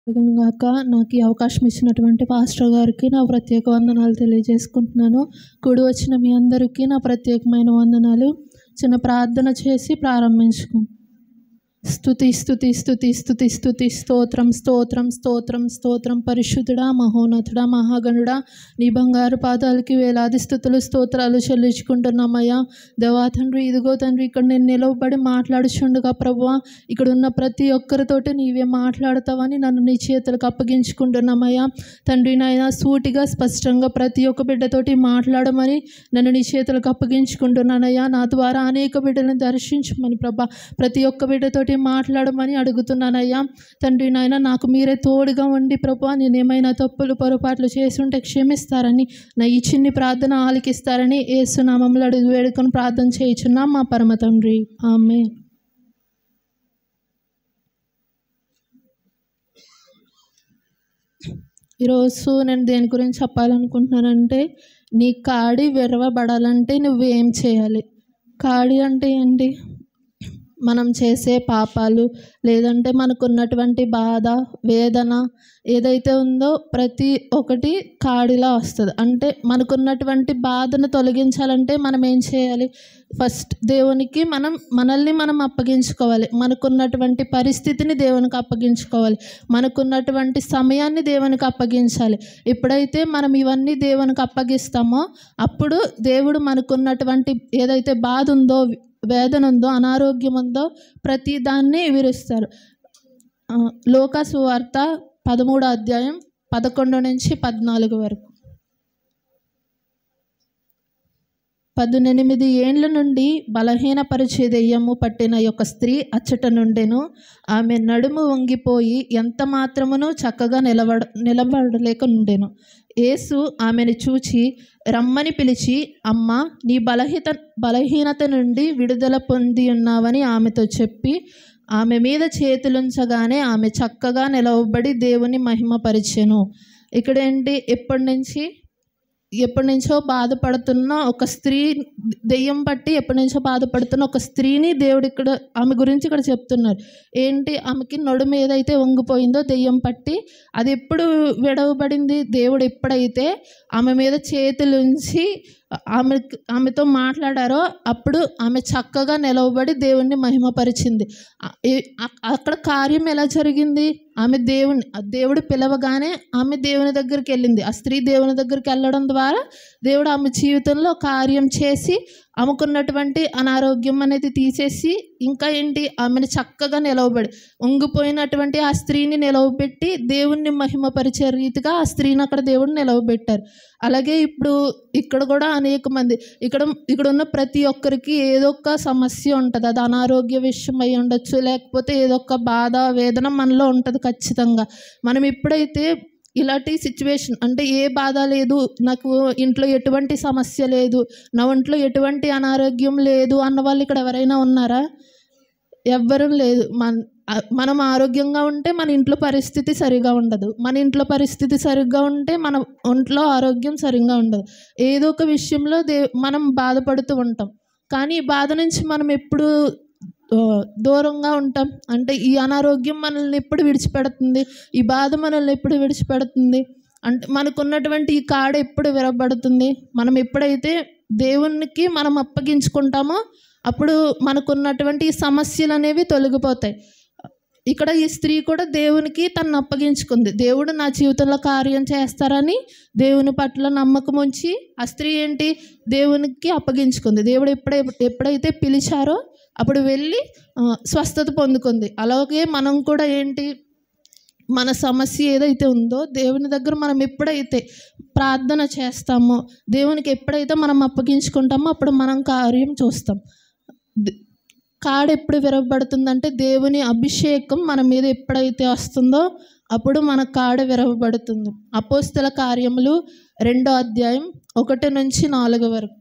గాక నాకు ఈ అవకాశం ఇచ్చినటువంటి పాస్టర్ గారికి నా ప్రత్యేక వందనాలు తెలియజేసుకుంటున్నాను. కూడి వచ్చిన మీ అందరికీ నా ప్రత్యేకమైన వందనాలు. చిన్న ప్రార్థన చేసి ప్రారంభించుకుంటాం. స్తుతి స్తుతి స్తుతి స్తుతి స్తుతి స్తోత్రం స్తోత్రం స్తోత్రం స్తోత్రం. పరిశుద్ధుడా, మహోన్నతుడా, మహాగణుడా, నీ బంగారు పాదాలకి వేలాది స్తుతులు స్తోత్రాలు చెల్లించుకుంటున్నామయ్యా. దేవా తండ్రి, ఇదిగో తండ్రి, ఇక్కడ నేను నిలవబడి మాట్లాడుచుండగా ప్రభువా, ఇక్కడ ఉన్న ప్రతి ఒక్కరితోటి నీవే మాట్లాడతావని నన్ను నీ చేతులకు అప్పగించుకుంటున్నామయ్యా. తండ్రి నాయన, సూటిగా స్పష్టంగా ప్రతి ఒక్క బిడ్డతోటి మాట్లాడమని నన్ను నీ చేతులకు అప్పగించుకుంటున్నానయ్యా. నా ద్వారా అనేక బిడ్డలను దర్శించమని ప్రభా, ప్రతి ఒక్క బిడ్డతోటి మాట్లాడమని అడుగుతున్నానయ్యా. తండ్రి నాయన, నాకు మీరే తోడుగా ఉండి ప్రభా, నేను ఏమైనా తప్పులు పొరపాట్లు చేసుంటే క్షమిస్తారని, నా ఈ చిన్ని ప్రార్థన ఆలకిస్తారని యేసు నామములో అడుగు వేడుకొని ప్రార్థన చేయుచున్నాం మా పరమ తండ్రి, ఆమేన్. ఈరోజు నేను దేని గురించి చెప్పాలనుకుంటున్నానంటే, నీ కాడి విరవబడాలంటే నువ్వేం చేయాలి? కాడి అంటే ఏంటి? మనం చేసే పాపాలు, లేదంటే మనకున్నటువంటి బాధ, వేదన ఏదైతే ఉందో ప్రతి ఒక్కటి కాడిలా వస్తుంది. అంటే మనకున్నటువంటి బాధను తొలగించాలంటే మనం ఏం చేయాలి? ఫస్ట్ దేవునికి మనల్ని మనం అప్పగించుకోవాలి. మనకున్నటువంటి పరిస్థితిని దేవునికి అప్పగించుకోవాలి. మనకున్నటువంటి సమయాన్ని దేవునికి అప్పగించాలి. ఎప్పుడైతే మనం ఇవన్నీ దేవునికి అప్పగిస్తామో అప్పుడు దేవుడు మనకున్నటువంటి ఏదైతే బాధ ఉందో, వేదన ఉందో, అనారోగ్యం ఉందో ప్రతి దాన్ని వివరిస్తారు. లూకా సువార్త 13వ అధ్యాయం 11 నుంచి 14 వరకు. 18 ఏండ్ల నుండి బలహీనపరిచే దెయ్యము పట్టిన యొక్క స్త్రీ అచ్చట నుండెను. ఆమె నడుము వంగిపోయి ఎంత మాత్రమును చక్కగా నిలబడలేక నుండెను. యేసు ఆమెను చూచి రమ్మని పిలిచి, అమ్మా, నీ బలహీనత నుండి విడుదల పొంది ఉన్నావని ఆమెతో చెప్పి ఆమె మీద చేతులుంచగానే ఆమె చక్కగా నిలవబడి దేవుని మహిమపరిచెను. ఇక్కడేంటి? ఎప్పటి నుంచో బాధపడుతున్న ఒక స్త్రీ, దెయ్యం పట్టి ఎప్పటి నుంచో బాధపడుతున్న ఒక స్త్రీని దేవుడు ఇక్కడ ఆమె గురించి ఇక్కడ చెప్తున్నారు. ఏంటి? ఆమెకి నడుము ఏదైతే వంగిపోయిందో దెయ్యం పట్టి, అది ఎప్పుడు విడవబడింది? దేవుడు ఎప్పుడైతే ఆమె మీద చేతులుంచి ఆమెతో మాట్లాడారో అప్పుడు ఆమె చక్కగా నిలవబడి దేవుణ్ణి మహిమపరిచింది. అక్కడ కార్యం ఎలా జరిగింది? దేవుడు పిలవగానే ఆమె దేవుని దగ్గరికి వెళ్ళింది. ఆ స్త్రీ దేవుని దగ్గరికి వెళ్ళడం ద్వారా దేవుడు ఆమె జీవితంలో కార్యం చేసి ఆమెకున్నటువంటి అనారోగ్యం అనేది తీసేసి, ఇంకా ఏంటి, ఆమెను చక్కగా నిలవబడి వంగిపోయినటువంటి ఆ స్త్రీని నిలవబెట్టి దేవుణ్ణి మహిమపరిచే రీతిగా ఆ స్త్రీని అక్కడ దేవుడు నిలవబెట్టారు. అలాగే ఇప్పుడు ఇక్కడ కూడా అనేక మంది ఇక్కడ ఉన్న ప్రతి ఒక్కరికి ఏదో ఒక సమస్య ఉంటుంది. అది అనారోగ్య విషయం అయి ఉండొచ్చు, లేకపోతే ఏదో ఒక బాధ, వేదన మనలో ఉంటుంది ఖచ్చితంగా. మనం ఎప్పుడైతే ఇలాంటి సిచ్యువేషన్, అంటే ఏ బాధ లేదు, నాకు ఇంట్లో ఎటువంటి సమస్య లేదు, నా ఒంట్లో ఎటువంటి అనారోగ్యం లేదు అన్న వాళ్ళు ఇక్కడ ఎవరైనా ఉన్నారా? ఎవ్వరూ లేదు. మనం ఆరోగ్యంగా ఉంటే మన ఇంట్లో పరిస్థితి సరిగా ఉండదు. మన ఇంట్లో పరిస్థితి సరిగ్గా ఉంటే మన ఒంట్లో ఆరోగ్యం సరిగ్గా ఉండదు. ఏదో ఒక విషయంలో మనం బాధపడుతూ ఉంటాం. కానీ ఈ బాధ నుంచి మనం ఎప్పుడు దూరంగా ఉంటాం? అంటే ఈ అనారోగ్యం మనల్ని ఎప్పుడు విడిచిపెడుతుంది? ఈ బాధ మనల్ని ఎప్పుడు విడిచిపెడుతుంది? అంటే మనకున్నటువంటి ఈ కాడ ఎప్పుడు విరగబడుతుంది? మనం ఎప్పుడైతే దేవునికి మనం అప్పగించుకుంటామో అప్పుడు మనకున్నటువంటి ఈ సమస్యలు అనేవి తొలగిపోతాయి. ఇక్కడ ఈ స్త్రీ కూడా దేవునికి తను అప్పగించుకుంది. దేవుడు నా జీవితంలో కార్యం చేస్తారని దేవుని పట్ల నమ్మకం ఉంచి ఆ స్త్రీ ఏంటి, దేవునికి అప్పగించుకుంది. దేవుడు ఎప్పుడైతే పిలిచారో అప్పుడు వెళ్ళి స్వస్థత పొందుకుంది. అలాగే మనం కూడా ఏంటి, మన సమస్య ఏదైతే ఉందో దేవుని దగ్గర మనం ఎప్పుడైతే ప్రార్థన చేస్తామో, దేవునికి ఎప్పుడైతే మనం అప్పగించుకుంటామో అప్పుడు మనం కార్యం చూస్తాం. కాడ ఎప్పుడు విరవబడుతుందంటే దేవుని అభిషేకం మన మీద ఎప్పుడైతే వస్తుందో అప్పుడు మన కాడ విరవబడుతుంది. అపోస్తల కార్యములు 2వ అధ్యాయం 1 నుంచి 4 వరకు.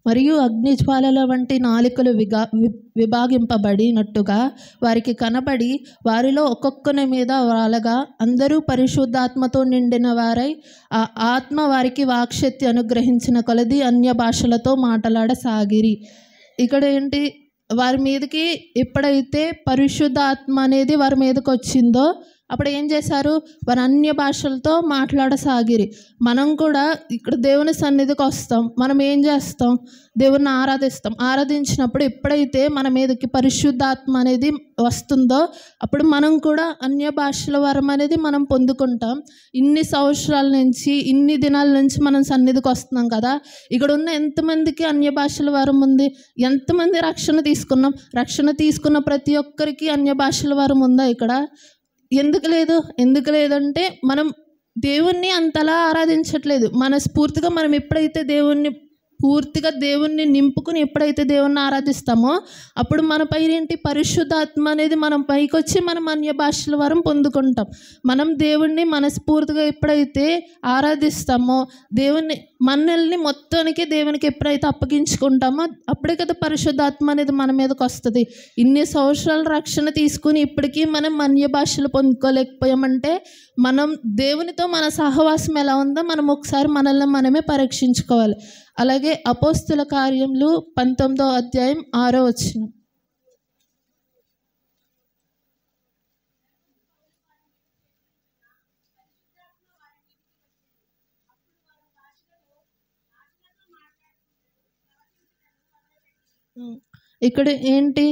మరియు అగ్నిజ్వాలల వంటి నాలికలు విభాగింపబడినట్టుగా వారికి కనబడి వారిలో ఒక్కొక్కని మీద వాలగా అందరూ పరిశుద్ధాత్మతో నిండిన వారై ఆ ఆత్మ వారికి వాక్శక్తి అనుగ్రహించిన కొలది అన్య భాషలతో మాట్లాడసాగిరి. ఇక్కడ ఏంటి, వారి మీదకి ఎప్పుడైతే పరిశుద్ధాత్మ అనేది వారి మీదకి వచ్చిందో అప్పుడు ఏం చేశారు, వారు అన్య భాషలతో మాట్లాడసాగిరి. మనం కూడా ఇక్కడ దేవుని సన్నిధికి వస్తాం, మనం ఏం చేస్తాం, దేవుని ఆరాధిస్తాం. ఆరాధించినప్పుడు ఎప్పుడైతే మన మీదకి పరిశుద్ధాత్మ అనేది వస్తుందో అప్పుడు మనం కూడా అన్య భాషల వరం అనేది మనం పొందుకుంటాం. ఇన్ని సంవత్సరాల నుంచి, ఇన్ని దినాల నుంచి మనం సన్నిధికి వస్తున్నాం కదా, ఇక్కడ ఉన్న ఎంతమందికి అన్య భాషల వరం ఉంది, ఎంతమంది రక్షణ తీసుకున్నాం, రక్షణ తీసుకున్న ప్రతి ఒక్కరికి అన్య భాషల వరం ఉందా ఇక్కడ? ఎందుకు లేదంటే మనం దేవుణ్ణి అంతలా ఆరాధించట్లేదు. మనస్ఫూర్తిగా మనం ఎప్పుడైతే పూర్తిగా దేవుణ్ణి నింపుకుని ఎప్పుడైతే దేవుణ్ణి ఆరాధిస్తామో అప్పుడు మన పైన ఏంటి, పరిశుద్ధాత్మ అనేది మనం పైకి వచ్చి మనం అన్య భాషల వరం పొందుకుంటాం. మనం దేవుణ్ణి మనస్ఫూర్తిగా ఎప్పుడైతే ఆరాధిస్తామో, మనల్ని మొత్తానికి దేవునికి ఎప్పుడైతే అప్పగించుకుంటామో అప్పుడే కదా పరిశుద్ధాత్మ అనేది మన మీదకి వస్తుంది. ఇన్ని సంవత్సరాల రక్షణ తీసుకుని ఇప్పటికీ మనం అన్య భాషలు పొందుకోలేకపోయామంటే మనం దేవునితో మన సహవాసం ఎలా ఉందో మనం ఒకసారి మనల్ని మనమే పరీక్షించుకోవాలి. అలాగే అపోస్తుల కార్యములు 19వ అధ్యాయం 6వ వచనం. ఇక్కడ ఏంటి,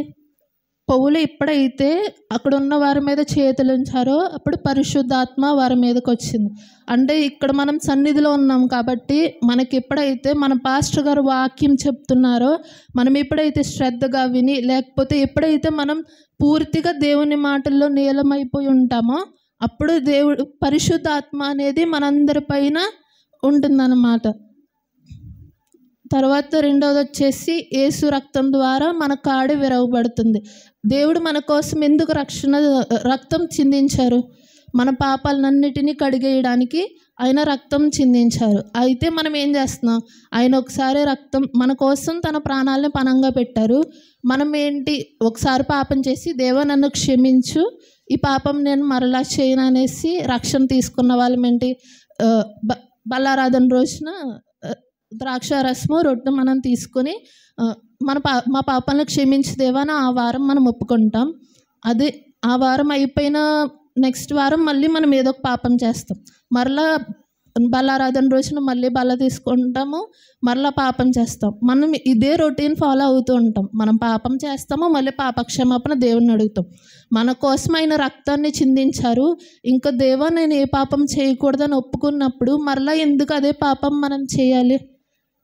పౌలు ఎప్పుడైతే అక్కడ ఉన్న వారి మీద చేతులు ఉంచారో అప్పుడు పరిశుద్ధాత్మ వారి మీదకి వచ్చింది. అంటే ఇక్కడ మనం సన్నిధిలో ఉన్నాం కాబట్టి మనకి ఎప్పుడైతే మన పాస్టర్ గారు వాక్యం చెప్తున్నారో మనం ఎప్పుడైతే శ్రద్ధగా విని, లేకపోతే ఎప్పుడైతే మనం పూర్తిగా దేవుని మాటల్లో నీలమైపోయి ఉంటామో అప్పుడు పరిశుద్ధాత్మ అనేది మనందరి పైన ఉంటుందన్నమాట. తర్వాత రెండవది వచ్చేసి యేసు రక్తం ద్వారా మన కాడి విరవబడుతుంది. దేవుడు మన కోసం ఎందుకు రక్తం చిందించారు? మన పాపాలన్నిటినీ కడిగేయడానికి ఆయన రక్తం చిందించారు. అయితే మనం ఏం చేస్తున్నాం, ఆయన ఒకసారి మన కోసం తన ప్రాణాలను పణంగా పెట్టారు. మనం ఏంటి, ఒకసారి పాపం చేసి దేవా నన్ను క్షమించు, ఈ పాపం నేను మరలా చేయను అనేసి రక్షణ తీసుకున్న వాళ్ళం ఏంటి, బల్లారాధన రోజున ద్రాక్ష రసము రొట్టె మనం తీసుకొని మా పాపాలను క్షమించి దేవా అని ఆ వారం మనం ఒప్పుకుంటాం. అదే ఆ వారం అయిపోయిన నెక్స్ట్ వారం మళ్ళీ మనం ఏదో ఒక పాపం చేస్తాం, మరలా బల్లారాధన రోజున మళ్ళీ బల్ల తీసుకుంటాము, మరలా పాపం చేస్తాం. మనం ఇదే రొటీన్ ఫాలో అవుతూ ఉంటాం. మనం పాపం చేస్తాము, మళ్ళీ పాపక్షమాపణ దేవుణ్ణి అడుగుతాం. మన కోసం ఆయన రక్తాన్ని చిందించారు. ఇంకా దేవా నేను ఏ పాపం చేయకూడదని ఒప్పుకున్నప్పుడు మరలా ఎందుకు అదే పాపం మనం చేయాలి?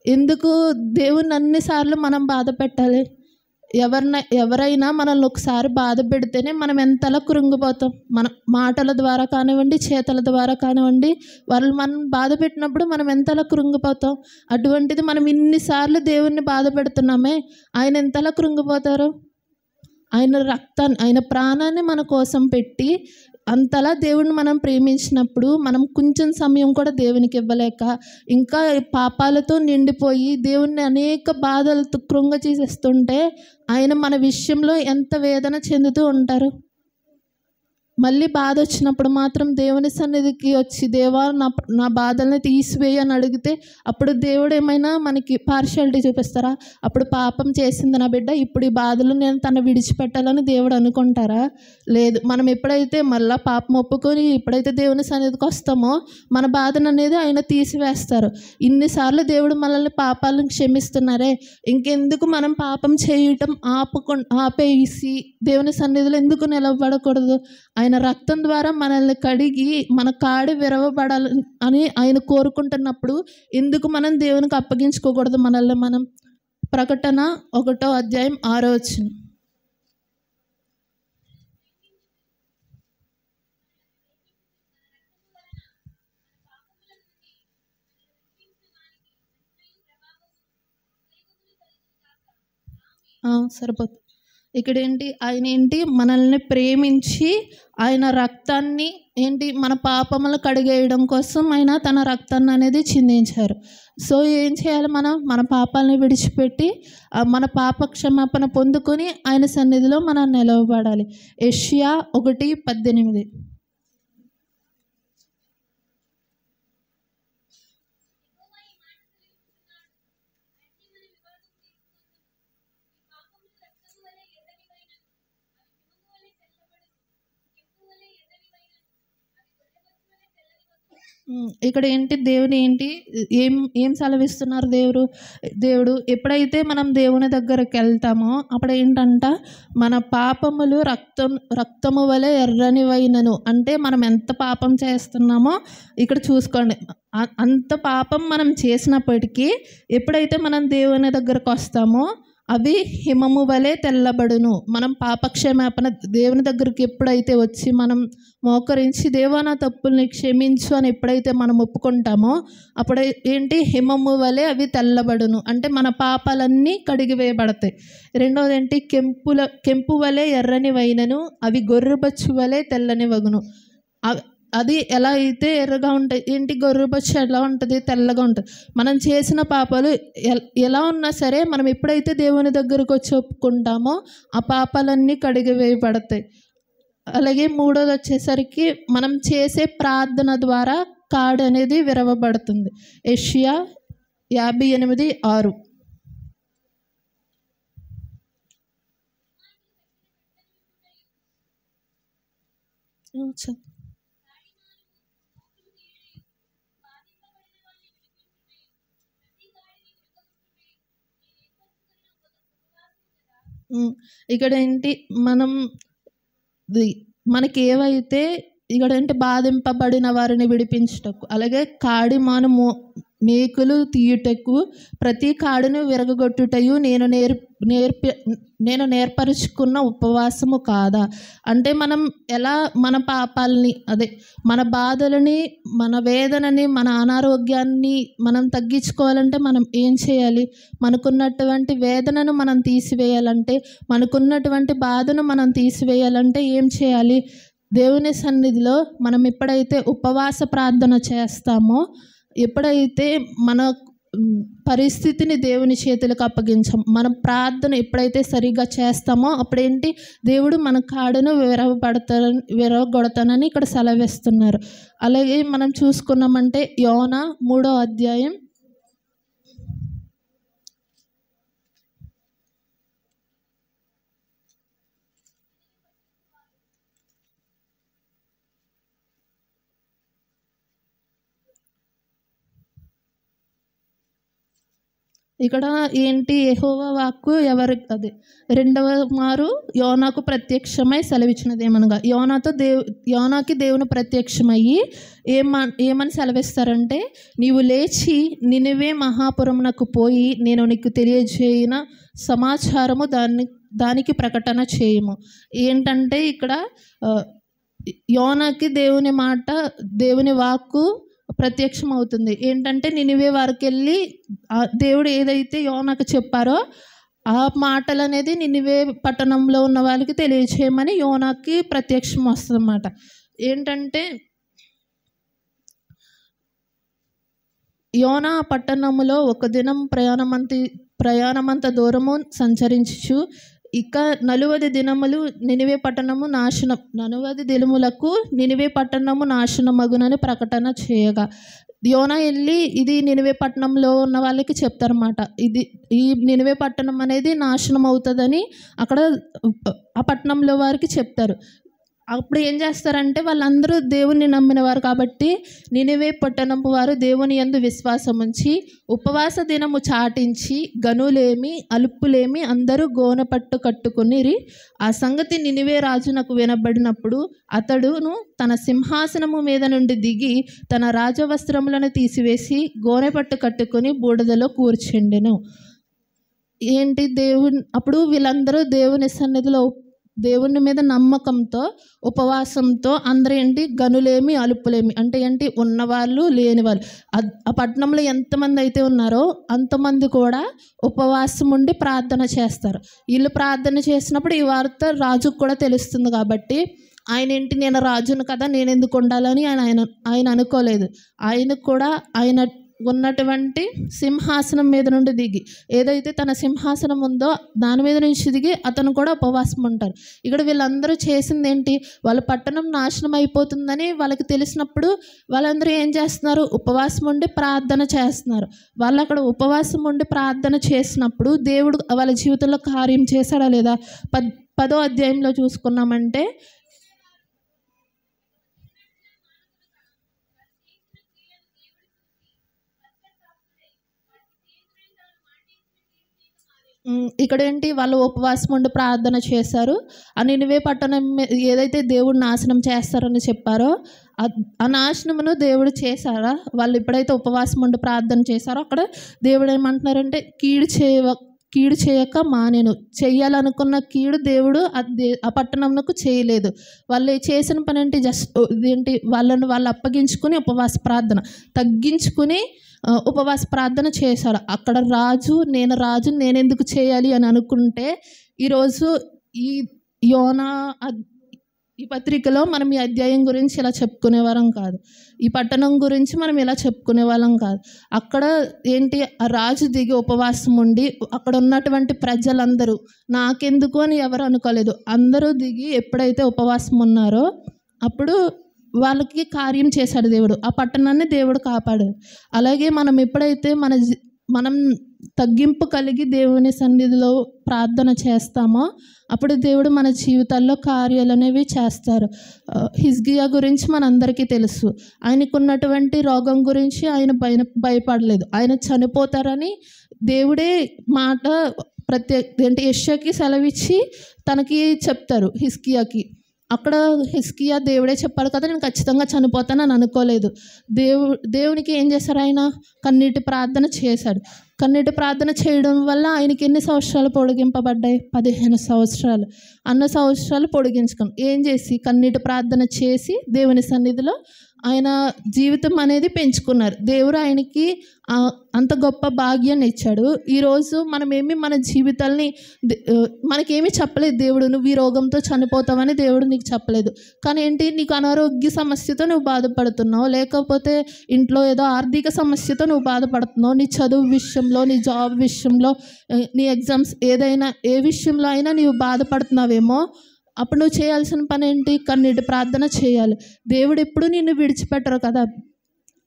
ఎందుకు దేవుణ్ణి అన్నిసార్లు మనం బాధ పెట్టాలి? ఎవరైనా మనల్ని ఒకసారి బాధ పెడితేనే మనం ఎంతలా కృంగిపోతాం. మన మాటల ద్వారా కానివ్వండి, చేతల ద్వారా కానివ్వండి, వాళ్ళు మనం బాధ పెట్టినప్పుడు మనం ఎంతలా కృంగిపోతాం. అటువంటిది మనం ఇన్నిసార్లు దేవుణ్ణి బాధ పెడుతున్నామే, ఆయన ఎంతలా కృంగిపోతారు? ఆయన ప్రాణాన్ని మన కోసం పెట్టి అంతలా దేవుడిని మనం ప్రేమించినప్పుడు మనం కొంచెం సమయం కూడా దేవునికి ఇవ్వలేక ఇంకా పాపాలతో నిండిపోయి దేవుణ్ణి అనేక బాధలతో కృంగచేసేస్తుంటే ఆయన మన విషయంలో ఎంత వేదన చెందుతూ ఉంటారు. మళ్ళీ బాధ వచ్చినప్పుడు మాత్రం దేవుని సన్నిధికి వచ్చి దేవా నా బాధల్ని తీసివేయి అని అడిగితే అప్పుడు దేవుడు ఏమైనా మనకి పార్షియాలిటీ చూపిస్తారా? అప్పుడు పాపం చేసింది నా బిడ్డ, ఇప్పుడు ఈ బాధలు నేను తను విడిచిపెట్టాలని దేవుడు అనుకుంటారా? లేదు. మనం ఎప్పుడైతే మళ్ళీ పాపం ఒప్పుకొని ఎప్పుడైతే దేవుని సన్నిధికి వస్తామో మన బాధను అనేది ఆయన తీసివేస్తారు. ఇన్నిసార్లు దేవుడు మనల్ని పాపాలను క్షమిస్తున్నారే, ఇంకెందుకు మనం పాపం చేయటం ఆపేసి దేవుని సన్నిధిలో ఎందుకు నిలబడకూడదు? ఆయన రక్తం ద్వారా మనల్ని కడిగి మన కాడి విరవబడాలని అని ఆయన కోరుకుంటున్నప్పుడు ఎందుకు మనం దేవునికి అప్పగించుకోకూడదు మనల్ని మనం? ప్రకటన 1వ అధ్యాయం 6వ వచనం. సరిపోతుంది. ఇక్కడ ఆయన మనల్ని ప్రేమించి ఆయన రక్తాన్ని మన పాపములు కడిగేయడం కోసం ఆయన తన రక్తాన్ని అనేది చిందించారు. సో ఏం చేయాలి, మన పాపాలని విడిచిపెట్టి మన పాప క్షమాపణ పొందుకొని ఆయన సన్నిధిలో మనం నిలవబడాలి. యెషయా 1:18. ఇక్కడ దేవుని ఏం సెలవిస్తున్నారు దేవుడు ఎప్పుడైతే మనం దేవుని దగ్గరికి వెళ్తామో అప్పుడు మన పాపములు రక్తము వలె ఎర్రనివైనను. అంటే మనం ఎంత పాపం చేస్తున్నామో ఇక్కడ చూసుకోండి, అంత పాపం మనం చేసినప్పటికీ ఎప్పుడైతే మనం దేవుని దగ్గరకు వస్తామో అవి హిమము వలె తెల్లబడును. మనం పాపక్షమాపణ దేవుని దగ్గరికి ఎప్పుడైతే వచ్చి మనం మోకరించి దేవా నా తప్పుల్ని క్షమించు అని ఎప్పుడైతే మనం ఒప్పుకుంటామో అప్పుడు హిమము వలె అవి తెల్లబడును. అంటే మన పాపాలన్నీ కడిగివేయబడతాయి. రెండవది కెంపు వలె ఎర్రని వైనను, అవి గొర్రెబొచ్చు వలె తెల్లని వగును. అది ఎలా అయితే ఎర్రగా ఉంటాయి, గొర్రెబొచ్చు ఎలా ఉంటుంది, తెల్లగా ఉంటుంది. మనం చేసిన పాపాలు ఎలా ఉన్నా సరే మనం ఎప్పుడైతే దేవుని దగ్గరకు వచ్చి ఒప్పుకుంటామో ఆ పాపాలన్నీ కడిగివేయబడతాయి. అలాగే మూడోది వచ్చేసరికి మనం చేసే ప్రార్థన ద్వారా కాడు అనేది విరవబడుతుంది. యెషయా 58:6. ఇక్కడ మనకి ఏవైతే ఇక్కడ బాధింపబడిన వారిని విడిపించుటకు, అలాగే కాడి మాను మేకులు తీయుటకు, ప్రతి కాడును విరగొట్టుటయు నేను నేర్పరుచుకున్న ఉపవాసము కాదా. అంటే మనం ఎలా మన పాపాలని మన బాధలని, మన వేదనని, మన అనారోగ్యాన్ని మనం తగ్గించుకోవాలంటే మనం ఏం చేయాలి, మనకున్నటువంటి వేదనను మనం తీసివేయాలంటే, మనకున్నటువంటి బాధను మనం తీసివేయాలంటే ఏం చేయాలి, దేవుని సన్నిధిలో మనం ఎప్పుడైతే ఉపవాస ప్రార్థన చేస్తామో, ఎప్పుడైతే మన పరిస్థితిని దేవుని చేతులకు అప్పగించాం, మన ప్రార్థన ఎప్పుడైతే సరిగ్గా చేస్తామో అప్పుడు దేవుడు మన కాడును విరగొడతానని ఇక్కడ సెలవిస్తున్నారు. అలాగే మనం చూసుకున్నామంటే యోనా 3వ అధ్యాయం ఇక్కడ యెహోవా వాక్కు రెండవ మారు యోనాకు ప్రత్యక్షమై సెలవిచ్చినది ఏమనగా, యోనాకి దేవుని ప్రత్యక్షమయ్యి ఏమని సెలవిస్తారంటే, నీవు లేచి నినివే మహాపురమునకు పోయి నేను నీకు తెలియజేసిన సమాచారము దానికి ప్రకటన చేయము. ఇక్కడ యోనాకి దేవుని మాట, దేవుని వాక్కు ప్రత్యక్షం అవుతుంది. నినివే వారికి వెళ్ళి దేవుడు ఏదైతే యోనాకు చెప్పారో ఆ మాటలు అనేది నినివే పట్టణంలో ఉన్న వాళ్ళకి తెలియచేయమని యోనాకి ప్రత్యక్షం వస్తుంది అన్నమాట. యోనా పట్టణములో ఒక దినం ప్రయాణమంత దూరము సంచరించు ఇక 40 దినములు నినివే పట్టణము నాశనం, 40 దినములకు నినివే పట్టణము నాశనమగునని ప్రకటన చేయగా, యోనా వెళ్ళి ఇది నినివే పట్టణంలో ఉన్న వాళ్ళకి చెప్తారన్నమాట. ఈ నినివే పట్టణం అనేది నాశనం అవుతుందని అక్కడ ఆ పట్టణంలో వారికి చెప్తారు. అప్పుడు ఏం చేస్తారంటే, వాళ్ళందరూ దేవుణ్ణి నమ్మినవారు కాబట్టి నినివే పట్టణపు వారు దేవుని యందు విశ్వాసం ఉంచి ఉపవాస దినము చాటించి గనులేమి అలుపులేమి అందరూ గోనెపట్టు కట్టుకుని, ఆ సంగతి నినివే రాజునకు వినబడినప్పుడు అతడును తన సింహాసనము మీద నుండి దిగి తన రాజవస్త్రములను తీసివేసి గోనెపట్టు కట్టుకుని బూడిదలో కూర్చుండెను. అప్పుడు వీళ్ళందరూ దేవుని సన్నిధిలో దేవుని మీద నమ్మకంతో ఉపవాసంతో అందరూ ఏంటి గనులేమి అలుపులేమి అంటే ఏంటి ఉన్నవాళ్ళు లేని వాళ్ళు ఆ పట్టణంలో ఎంతమంది అయితే ఉన్నారో అంతమంది కూడా ఉపవాసం ఉండి ప్రార్థన చేస్తారు. వీళ్ళు ప్రార్థన చేసినప్పుడు ఈ వార్త రాజుకు కూడా తెలుస్తుంది కాబట్టి ఆయన ఏంటి నేను రాజును కదా నేను ఎందుకు ఉండాలని ఆయన అనుకోలేదు. ఆయనకు కూడా ఆయన ఉన్నటువంటి సింహాసనం మీద నుండి దిగి ఏదైతే తన సింహాసనం ఉందో దాని మీద నుంచి దిగి అతను కూడా ఉపవాసం ఉంటారు. ఇక్కడ వీళ్ళందరూ చేసింది ఏంటి, వాళ్ళ పట్టణం నాశనం అయిపోతుందని వాళ్ళకి తెలిసినప్పుడు వాళ్ళందరూ ఏం చేస్తున్నారు, ఉపవాసం ఉండి ప్రార్థన చేస్తున్నారు. వాళ్ళు అక్కడ ఉపవాసం ఉండి ప్రార్థన చేసినప్పుడు దేవుడు వాళ్ళ జీవితంలో కార్యం చేశాడా లేదా? 10వ అధ్యాయంలో చూసుకున్నామంటే ఇక్కడ ఏంటి వాళ్ళు ఉపవాసం ఉండి ప్రార్థన చేశారు. ఆ నినివే పట్టణం ఏదైతే దేవుడు నాశనం చేస్తారని చెప్పారో ఆ నాశనమును దేవుడు చేశారా? వాళ్ళు ఎప్పుడైతే ఉపవాసం ఉండి ప్రార్థన చేశారో అక్కడ దేవుడు ఏమంటున్నారంటే కీడు చేయక మానేను. చెయ్యాలనుకున్న కీడు దేవుడు ఆ పట్టణంకు చేయలేదు. వాళ్ళు చేసిన పని ఏంటి, జస్ట్ ఏంటి వాళ్ళు అప్పగించుకుని ఉపవాస ప్రార్థన తగ్గించుకుని ఉపవాస ప్రార్థన చేశారు. అక్కడ రాజు నేను ఎందుకు చేయాలి అని అనుకుంటే ఈరోజు ఈ పత్రికలో మనం ఈ అధ్యాయం గురించి ఇలా చెప్పుకునేవారం కాదు, ఈ పట్టణం గురించి మనం ఇలా చెప్పుకునే వాళ్ళం కాదు. అక్కడ ఏంటి ఆ రాజు దిగి ఉపవాసం ఉండి అక్కడ ఉన్నటువంటి ప్రజలందరూ నాకెందుకు అని ఎవరు అనుకోలేదు. అందరూ దిగి ఎప్పుడైతే ఉపవాసం ఉన్నారో అప్పుడు వాళ్ళకి కార్యం చేశాడు దేవుడు. ఆ పట్టణాన్ని దేవుడు కాపాడాడు. అలాగే మనం ఎప్పుడైతే మనం తగ్గింపు కలిగి దేవుని సన్నిధిలో ప్రార్థన చేస్తామో అప్పుడు దేవుడు మన జీవితాల్లో కార్యాలు అనేవి చేస్తారు. హిజ్కియా గురించి మనందరికీ తెలుసు. ఆయనకున్నటువంటి రోగం గురించి ఆయన భయపడలేదు. ఆయన చనిపోతారని దేవుడే మాట యెషయాకి సెలవిచ్చి తనకి చెప్తారు హిజ్కియాకి. అక్కడ హిజ్కియా దేవుడే చెప్పాడు కదా నేను ఖచ్చితంగా చనిపోతానని అనుకోలేదు. దేవునికి ఏం చేశారు, ఆయన కన్నీటి ప్రార్థన చేశాడు. కన్నీటి ప్రార్థన చేయడం వల్ల ఆయనకి ఎన్ని సంవత్సరాలు పొడిగింపబడ్డాయి? 15 సంవత్సరాలు. అన్న సంవత్సరాలు పొడిగించుకుని ఏం చేసి కన్నీటి ప్రార్థన చేసి దేవుని సన్నిధిలో ఆయన జీవితం అనేది పెంచుకున్నారు. దేవుడు ఆయనకి అంత గొప్ప భాగ్యాన్ని ఇచ్చాడు. ఈరోజు మనమేమి మన జీవితాల్ని మనకేమీ చెప్పలేదు దేవుడు, నువ్వు ఈ రోగంతో చనిపోతావని దేవుడు నీకు చెప్పలేదు. కానీ ఏంటి, నీకు అనారోగ్య సమస్యతో నువ్వు బాధపడుతున్నావు, లేకపోతే ఇంట్లో ఏదో ఆర్థిక సమస్యతో నువ్వు బాధపడుతున్నావు, నీ చదువు విషయంలో, నీ జాబ్ విషయంలో, నీ ఎగ్జామ్స్ ఏ విషయంలో అయినా నీవు బాధపడుతున్నావేమో అప్పుడు నువ్వు చేయాల్సిన పని ఏంటి, కన్నీటి ప్రార్థన చేయాలి. దేవుడు ఎప్పుడు నిన్ను విడిచిపెట్టరు కదా.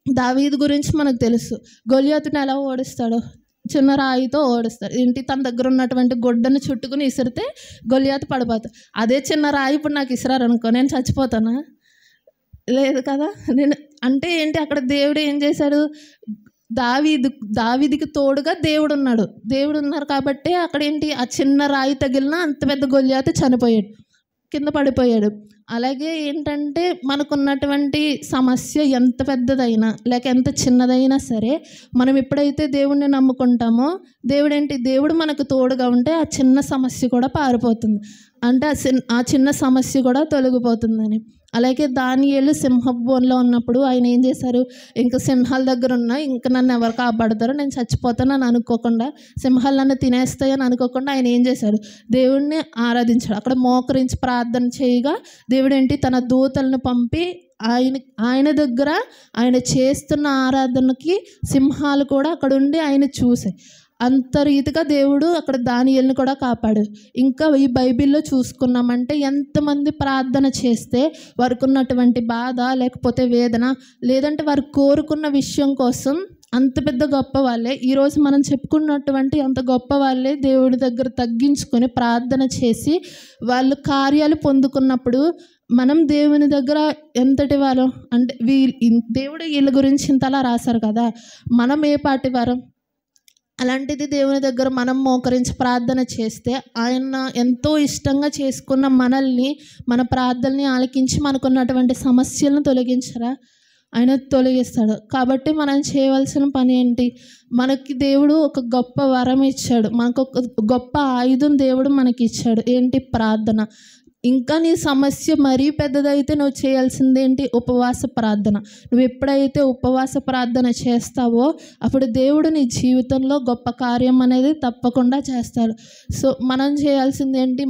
దావీదు గురించి మనకు తెలుసు. గొలియాతుని ఎలా ఓడిస్తాడో, చిన్న రాయితో ఓడిస్తాడు. ఏంటి, తన దగ్గర ఉన్నటువంటి గొడ్డను చుట్టుకుని ఇసిరితే గొలియాతు పడిపోతాడు. అదే చిన్న రాయి ఇప్పుడు నాకు ఇసిరారు అనుకో, నేను చచ్చిపోతానా? లేదు కదా. అంటే ఏంటి, అక్కడ దేవుడు ఏం చేశాడు, దావీదుకి తోడుగా దేవుడు ఉన్నారు కాబట్టి అక్కడ ఏంటి, ఆ చిన్న రాయి తగిలినా అంత పెద్ద గొలియాతు చనిపోయాడు, కింద పడిపోయాడు. అలాగే ఏంటంటే మనకున్నటువంటి సమస్య ఎంత పెద్దదైనా లేక ఎంత చిన్నదైనా సరే మనం ఎప్పుడైతే దేవుడిని నమ్ముకుంటామో దేవుడు మనకు తోడుగా ఉంటే ఆ చిన్న సమస్య కూడా పారిపోతుంది. అంటే ఆ చిన్న సమస్య కూడా తొలగిపోతుందని. అలాగే దానియేలు సింహబోన్లో ఉన్నప్పుడు ఆయన ఏం చేశారు, ఇంకా సింహాల దగ్గర ఉన్నా ఇంకా నన్ను ఎవరు కాపాడతారో, నేను చచ్చిపోతానని అనుకోకుండా, సింహాలు నన్ను తినేస్తాయని అనుకోకుండా ఆయన ఏం చేశాడు, దేవుడిని ఆరాధించాడు. అక్కడ మోకరించి ప్రార్థన చేయగా దేవుడు ఏంటి, తన దూతలను పంపి ఆయన దగ్గర ఆయన చేస్తున్న ఆరాధనకి సింహాలు కూడా అక్కడ ఉండి ఆయన చూసాయి. అంత రీతిగా దేవుడు అక్కడ దానియేలుని కూడా కాపాడు. ఇంకా ఈ బైబిల్లో చూసుకున్నామంటే ఎంతమంది ప్రార్థన చేస్తే వారికి ఉన్నటువంటి బాధ లేకపోతే వేదన లేదంటే వారు కోరుకున్న విషయం కోసం అంత పెద్ద గొప్ప వాళ్ళే, ఈరోజు మనం చెప్పుకున్నటువంటి అంత గొప్ప వాళ్ళే దేవుడి దగ్గర తగ్గించుకొని ప్రార్థన చేసి వాళ్ళు కార్యాలు పొందుకున్నప్పుడు మనం దేవుని దగ్గర ఎంతటి వారం అంటే దేవుడు వీళ్ళ గురించి ఇంతలా రాశారు కదా, మనం ఏ పాటి వారం? అలాంటిది దేవుని దగ్గర మనం మోకరించి ప్రార్థన చేస్తే ఆయన ఎంతో ఇష్టంగా చేసుకున్న మనల్ని, మన ప్రార్థనని ఆలకించి మనకున్నటువంటి సమస్యలను తొలగించరా? ఆయన తొలగిస్తాడు. కాబట్టి మనం చేయవలసిన పని ఏంటి? మనకి దేవుడు ఒక గొప్ప వరం ఇచ్చాడు, మనకు ఒక గొప్ప ఆయుధం దేవుడు మనకి ఇచ్చాడు. ఏంటి? ప్రార్థన. ఇంకా నీ సమస్య మరీ పెద్దదైతే నువ్వు చేయాల్సిందేంటి? ఉపవాస ప్రార్థన. నువ్వు ఎప్పుడైతే ఉపవాస ప్రార్థన చేస్తావో అప్పుడు దేవుడు నీ జీవితంలో గొప్ప కార్యం అనేది తప్పకుండా చేస్తాడు. సో మనం చేయాల్సింది ఏంటి?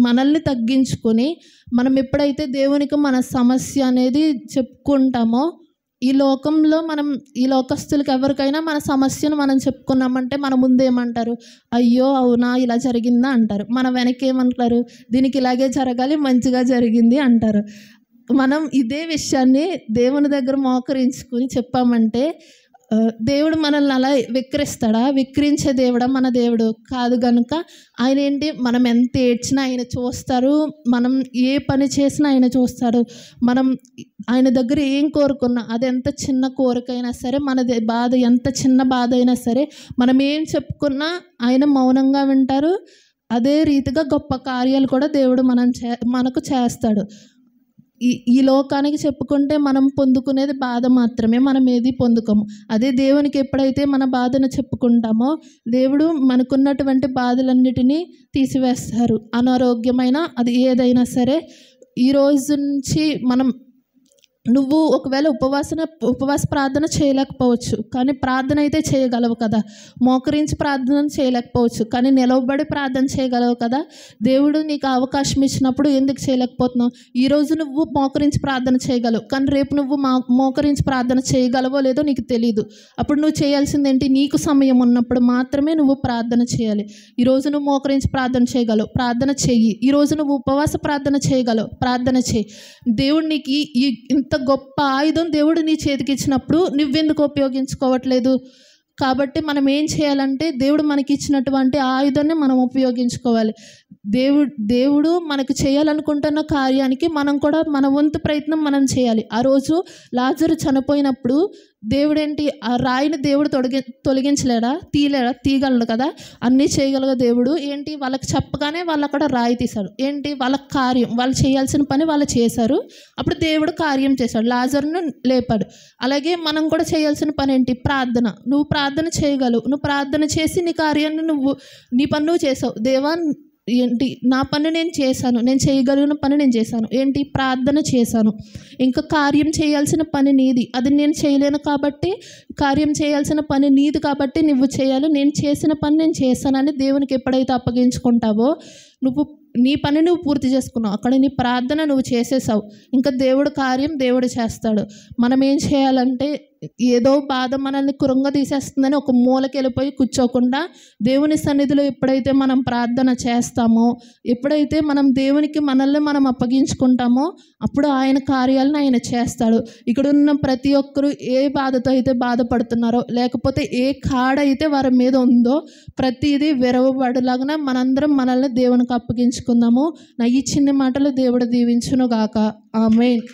మనల్ని తగ్గించుకొని మనం ఎప్పుడైతే దేవునికి మన సమస్య అనేది చెప్పుకుంటామో, ఈ లోకంలో ఈ లోకస్తులకి ఎవరికైనా మన సమస్యను మనం చెప్పుకున్నామంటే మన ముందేమంటారు? అయ్యో అవునా ఇలా జరిగిందా అంటారు. మన వెనకేమంటారు? దీనికి ఇలాగే జరగాలి, మంచిగా జరిగింది అంటారు. మనం ఇదే విషయాన్ని దేవుని దగ్గర మోకరించుకొని చెప్పామంటే దేవుడు మనల్ని అలా విక్రిస్తాడా? విక్రించే దేవుడా మన దేవుడు కాదు. కనుక ఆయన ఏంటి? మనం ఎంత ఏడ్చినా ఆయన చూస్తారు, మనం ఏ పని చేసినా ఆయన చూస్తాడు. మనం ఆయన దగ్గర ఏం కోరుకున్నా, అది ఎంత చిన్న కోరికైనా సరే, మన బాధ ఎంత చిన్న బాధ అయినా సరే, మనం ఏం చెప్పుకున్నా ఆయన మౌనంగా వింటారు. అదే రీతిగా గొప్ప కార్యాలు కూడా దేవుడు మనకు చేస్తాడు. ఈ లోకానికి చెప్పుకుంటే మనం పొందుకునేది బాధ మాత్రమే, మనం ఏది పొందుకోము. అదే దేవునికి ఎప్పుడైతే మన బాధను చెప్పుకుంటామో దేవుడు మనకున్నటువంటి బాధలన్నిటినీ తీసివేస్తారు. అనారోగ్యమైన అది ఏదైనా సరే, ఈ రోజు నుంచి నువ్వు ఒకవేళ ఉపవాస ప్రార్థన చేయలేకపోవచ్చు, కానీ ప్రార్థన అయితే చేయగలవు కదా. మోకరించి ప్రార్థన చేయలేకపోవచ్చు, కానీ నిలవబడి ప్రార్థన చేయగలవు కదా. దేవుడు నీకు అవకాశం ఇచ్చినప్పుడు ఎందుకు చేయలేకపోతున్నావు? ఈరోజు నువ్వు మోకరించి ప్రార్థన చేయగలవు, కానీ రేపు నువ్వు మోకరించి ప్రార్థన చేయగలవో లేదో నీకు తెలీదు. అప్పుడు నువ్వు చేయాల్సింది ఏంటి? నీకు సమయం ఉన్నప్పుడు మాత్రమే నువ్వు ప్రార్థన చేయాలి. ఈరోజు నువ్వు మోకరించి ప్రార్థన చేయగలవు, ప్రార్థన చెయ్యి. ఈరోజు నువ్వు ఉపవాస ప్రార్థన చేయగలవు, ప్రార్థన చెయ్యి. దేవుడు నీకు ఇంత గొప్ప ఆయుధం దేవుడు నీ చేతికి ఇచ్చినప్పుడు నువ్వెందుకు ఉపయోగించుకోవట్లేదు? కాబట్టి మనం ఏం చేయాలంటే దేవుడు మనకి ఇచ్చినటువంటి ఆయుధాన్ని మనం ఉపయోగించుకోవాలి. దేవుడు మనకు చేయాలనుకుంటున్న కార్యానికి మనం కూడా మన వంతు ప్రయత్నం మనం చేయాలి. ఆ రోజు లాజరు చనిపోయినప్పుడు దేవుడేంటి? ఆ రాయిని దేవుడు తొలగించలేడా? తీయగలడు కదా. అన్నీ చేయగలగా దేవుడు. ఏంటి? వాళ్ళకి చెప్పగానే వాళ్ళు అక్కడ రాయి తీశాడు. ఏంటి? వాళ్ళ కార్యం, వాళ్ళు చేయాల్సిన పని వాళ్ళు చేశారు. అప్పుడు దేవుడు కార్యం చేశాడు, లాజరును లేపాడు. అలాగే మనం కూడా చేయాల్సిన పని ఏంటి? ప్రార్థన. నువ్వు ప్రార్థన చేయగలవు, నువ్వు ప్రార్థన చేసి నీ కార్యాన్ని నీ పని నువ్వు చేసావు. దేవా ఏంటి? నా పని నేను చేశాను, నేను చేయగలిగిన పని నేను చేశాను. ఏంటి? ప్రార్థన చేశాను. ఇంకా కార్యం చేయాల్సిన పని నీది, అది నేను చేయలేను కాబట్టి కార్యం చేయాల్సిన పని నీది కాబట్టి నువ్వు చేయాలి. నేను చేసిన పని నేను చేశానని దేవునికి ఎప్పుడైతే అప్పగించుకుంటావో నీ పని నువ్వు పూర్తి చేసుకున్నావు, అక్కడ నీ ప్రార్థన నువ్వు చేసేసావు. ఇంకా దేవుడు కార్యం దేవుడు చేస్తాడు. మనం ఏం చేయాలంటే ఏదో బాధ మనల్ని కురంగ తీసేస్తుందని ఒక మూలకి వెళ్ళిపోయి కూర్చోకుండా దేవుని సన్నిధిలో ఎప్పుడైతే మనం ప్రార్థన చేస్తామో, ఎప్పుడైతే మనం దేవునికి మనల్ని మనం అప్పగించుకుంటామో అప్పుడు ఆయన కార్యాలను ఆయన చేస్తాడు. ఇక్కడ ఉన్న ప్రతి ఒక్కరూ ఏ బాధతో అయితే బాధపడుతున్నారో, లేకపోతే ఏ కాడైతే వారి మీద ఉందో ప్రతిదీ విరవబడలాగా మనందరం మనల్ని దేవునికి అప్పగించుకుందాము. నా ఈ చిన్న మాటలు దేవుడు దీవించును గాక. ఆమేన్.